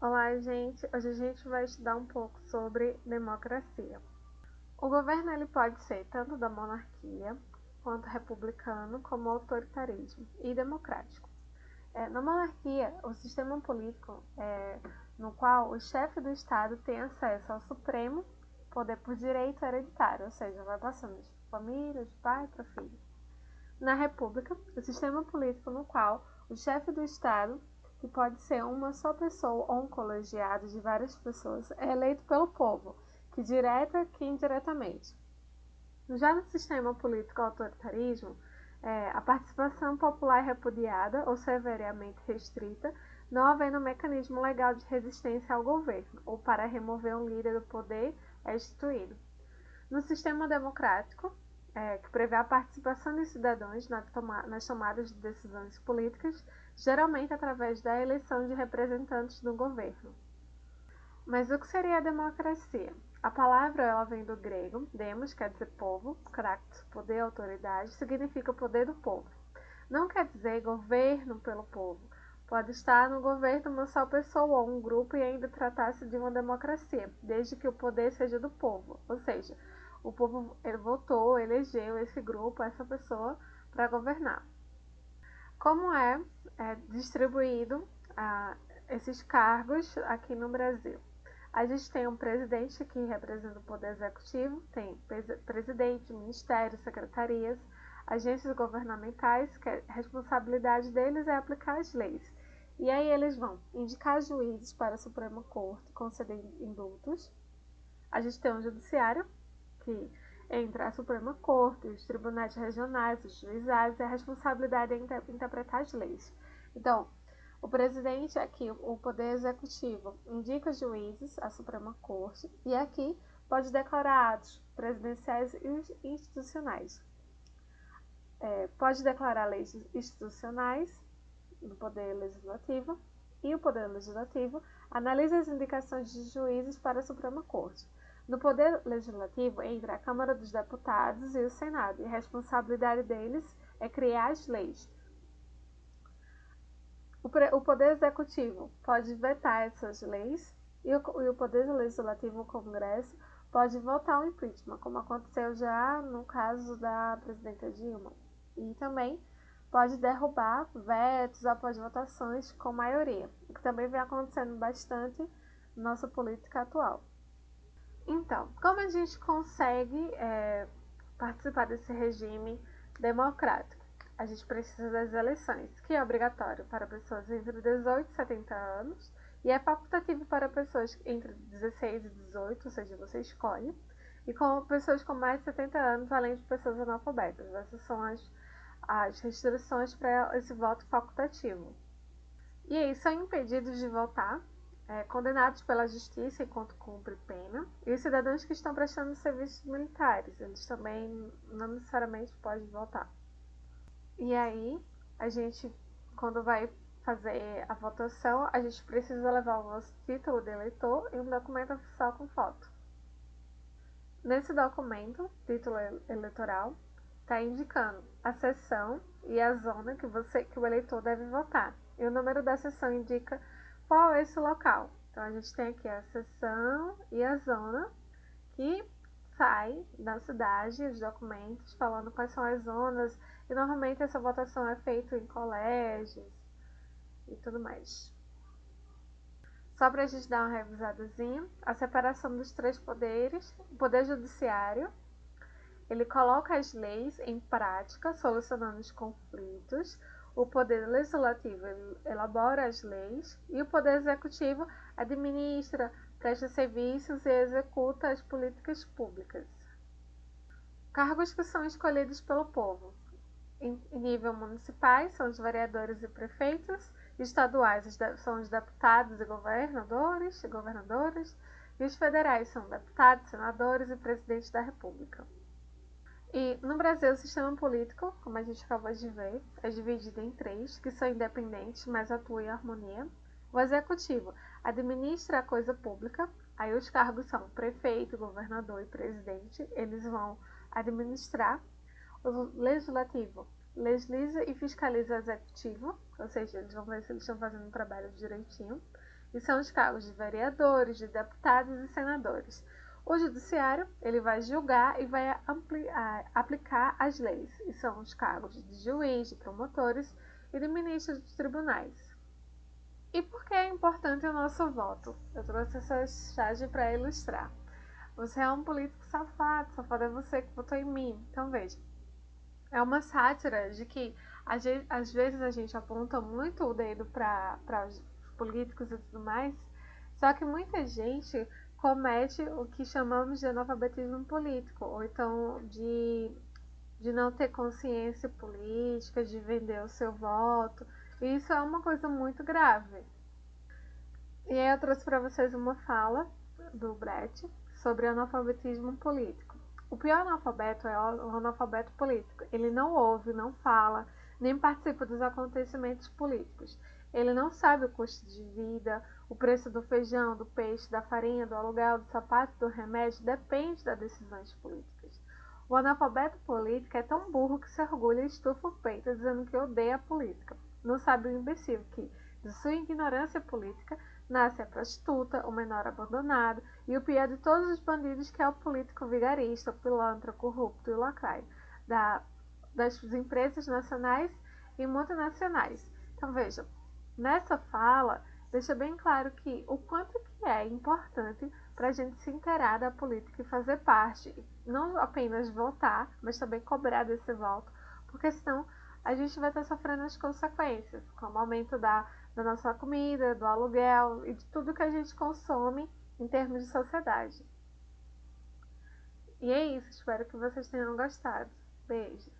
Olá, gente! Hoje a gente vai estudar um pouco sobre democracia. O governo ele pode ser tanto da monarquia, quanto republicano, como autoritarismo e democrático. Na monarquia, o sistema político no qual o chefe do Estado tem acesso ao supremo poder por direito hereditário, ou seja, vai passando de família, de pai para filho. Na república, o sistema político no qual o chefe do Estado, que pode ser uma só pessoa ou um colegiado de várias pessoas, é eleito pelo povo, que direta que indiretamente. Já no sistema político autoritarismo, a participação popular é repudiada ou severamente restrita, não havendo mecanismo legal de resistência ao governo, ou para remover um líder do poder é instituído. No sistema democrático, que prevê a participação dos cidadãos nas tomadas de decisões políticas, geralmente através da eleição de representantes do governo. Mas o que seria a democracia? A palavra ela vem do grego, demos quer dizer povo, kratos, poder, autoridade, significa poder do povo. Não quer dizer governo pelo povo. Pode estar no governo uma só pessoa ou um grupo e ainda tratar-se de uma democracia, desde que o poder seja do povo, ou seja, o povo votou, elegeu esse grupo, essa pessoa para governar. Como é distribuído esses cargos aqui no Brasil? A gente tem um presidente que representa o poder executivo, tem presidente, ministérios, secretarias, agências governamentais, que a responsabilidade deles é aplicar as leis. E aí eles vão indicar juízes para a Suprema Corte, conceder indultos. A gente tem um judiciário, que entra a Suprema Corte, os tribunais regionais, os juizados, e a responsabilidade é interpretar as leis. Então, o presidente aqui, o poder executivo, indica juízes à Suprema Corte e aqui pode declarar atos presidenciais e institucionais. Pode declarar leis institucionais do poder legislativo e o poder legislativo analisa as indicações de juízes para a Suprema Corte. No poder legislativo entra a Câmara dos Deputados e o Senado, e a responsabilidade deles é criar as leis. O Poder Executivo pode vetar essas leis e o Poder Legislativo, o Congresso, pode votar o impeachment, como aconteceu já no caso da presidenta Dilma. E também pode derrubar vetos após votações com maioria, o que também vem acontecendo bastante na nossa política atual. Então, como a gente consegue participar desse regime democrático? A gente precisa das eleições, que é obrigatório para pessoas entre 18 e 70 anos e é facultativo para pessoas entre 16 e 18, ou seja, você escolhe, e com pessoas com mais de 70 anos, além de pessoas analfabetas. Essas são as restrições para esse voto facultativo. E aí, são impedidos de votar condenados pela justiça enquanto cumpre pena, e os cidadãos que estão prestando serviços militares, eles também não necessariamente podem votar. E aí, a gente, quando vai fazer a votação, a gente precisa levar o nosso título de eleitor e um documento oficial com foto. Nesse documento, título eleitoral, está indicando a seção e a zona que o eleitor deve votar. E o número da seção indica qual é esse local. Então, a gente tem aqui a seção e a zona que sai da cidade, os documentos falando quais são as zonas. E normalmente essa votação é feita em colégios e tudo mais. Só para a gente dar uma revisadazinha, a separação dos três poderes, o poder judiciário, ele coloca as leis em prática, solucionando os conflitos. O poder legislativo elabora as leis e o poder executivo administra, presta serviços e executa as políticas públicas. Cargos que são escolhidos pelo povo. Em nível municipais são os vereadores e prefeitos, estaduais são os deputados e governadoras, e os federais são deputados, senadores e presidentes da República. E no Brasil, o sistema político, como a gente acabou de ver, é dividido em três, que são independentes, mas atuam em harmonia. O executivo administra a coisa pública, aí os cargos são prefeito, governador e presidente, eles vão administrar. O legislativo legisla e fiscaliza o executivo, ou seja, eles vão ver se eles estão fazendo o trabalho direitinho. e são os cargos de vereadores, de deputados e senadores. O judiciário, ele vai julgar e vai aplicar as leis, e são os cargos de juiz, de promotores e de ministros dos tribunais. E por que é importante o nosso voto? Eu trouxe essa charge para ilustrar. Você é um político safado, safado é você que votou em mim. Então veja, é uma sátira de que às vezes a gente aponta muito o dedo para os políticos e tudo mais, só que muita gente comete o que chamamos de analfabetismo político, ou então de não ter consciência política, de vender o seu voto. E isso é uma coisa muito grave. E aí eu trouxe para vocês uma fala do Brecht sobre analfabetismo político. O pior analfabeto é o analfabeto político. Ele não ouve, não fala, nem participa dos acontecimentos políticos. Ele não sabe o custo de vida, o preço do feijão, do peixe, da farinha, do aluguel, do sapato, do remédio, depende das decisões políticas. O analfabeto político é tão burro que se orgulha e estufa o peito dizendo que odeia a política. Não sabe o imbecil que, de sua ignorância política, nasce a prostituta, o menor abandonado e o pior de todos os bandidos, que é o político vigarista, o pilantra, corrupto e o lacraio das empresas nacionais e multinacionais. Então vejam, nessa fala deixa bem claro que o quanto que é importante para a gente se inteirar da política e fazer parte, não apenas votar, mas também cobrar desse voto, porque senão a gente vai estar sofrendo as consequências, como o aumento da nossa comida, do aluguel e de tudo que a gente consome em termos de sociedade. E é isso, espero que vocês tenham gostado. Beijo!